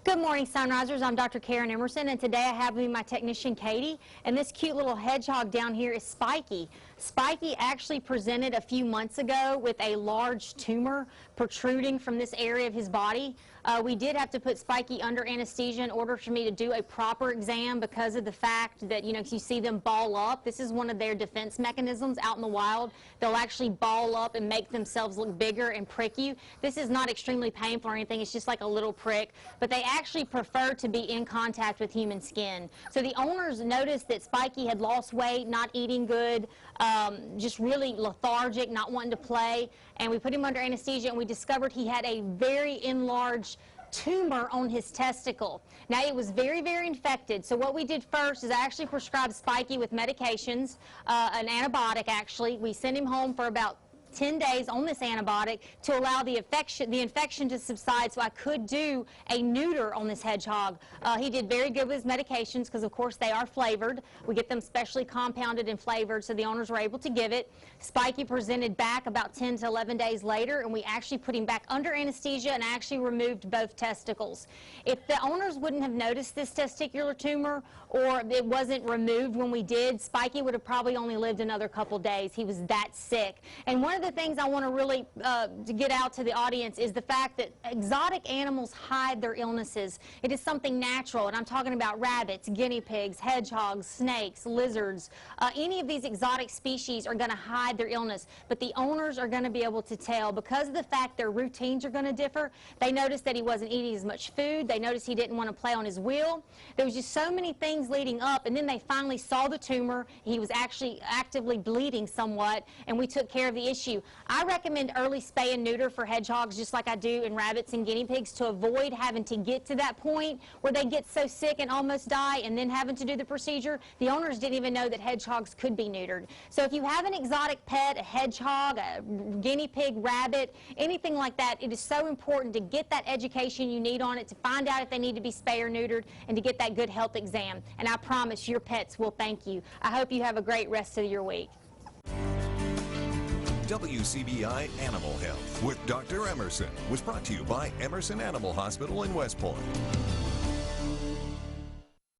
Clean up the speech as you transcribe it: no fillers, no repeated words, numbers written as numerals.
Good morning, Sunrisers. I'm Dr. Karen Emerson, and today I have with me my technician, Katie, and this cute little hedgehog down here is Spiky. Spiky actually presented a few months ago with a large tumor protruding from this area of his body. We did have to put Spiky under anesthesia in order for me to do a proper exam because of the fact that, you see them ball up. This is one of their defense mechanisms out in the wild. They'll actually ball up and make themselves look bigger and prick you. This is not extremely painful or anything. It's just like a little prick, but they actually prefer to be in contact with human skin. So the owners noticed that Spiky had lost weight, not eating good, just really lethargic, not wanting to play, and we put him under anesthesia and we discovered he had a very enlarged tumor on his testicle. Now it was very, very infected. So what we did first is I actually prescribed Spiky with medications, an antibiotic actually. We sent him home for about 10 days on this antibiotic to allow the infection to subside so I could do a neuter on this hedgehog. He did very good with his medications because, of course, they are flavored. We get them specially compounded and flavored, so the owners were able to give it. Spiky presented back about 10 to 11 days later, and we actually put him back under anesthesia and actually removed both testicles. If the owners wouldn't have noticed this testicular tumor or it wasn't removed when we did, Spiky would have probably only lived another couple days. He was that sick. And one of the things I want to really to get out to the audience is the fact that exotic animals hide their illnesses. It is something natural, and I'm talking about rabbits, guinea pigs, hedgehogs, snakes, lizards. Any of these exotic species are going to hide their illness, but the owners are going to be able to tell because of the fact their routines are going to differ. They noticed that he wasn't eating as much food. They noticed he didn't want to play on his wheel. There was just so many things leading up, and then they finally saw the tumor. He was actually actively bleeding somewhat, and we took care of the issue. I recommend early spay and neuter for hedgehogs just like I do in rabbits and guinea pigs to avoid having to get to that point where they get so sick and almost die and then having to do the procedure. The owners didn't even know that hedgehogs could be neutered. So if you have an exotic pet, a hedgehog, a guinea pig, rabbit, anything like that, it is so important to get that education you need on it, to find out if they need to be spay or neutered, and to get that good health exam. And I promise your pets will thank you. I hope you have a great rest of your week. WCBI Animal Health with Dr. Emerson was brought to you by Emerson Animal Hospital in West Point.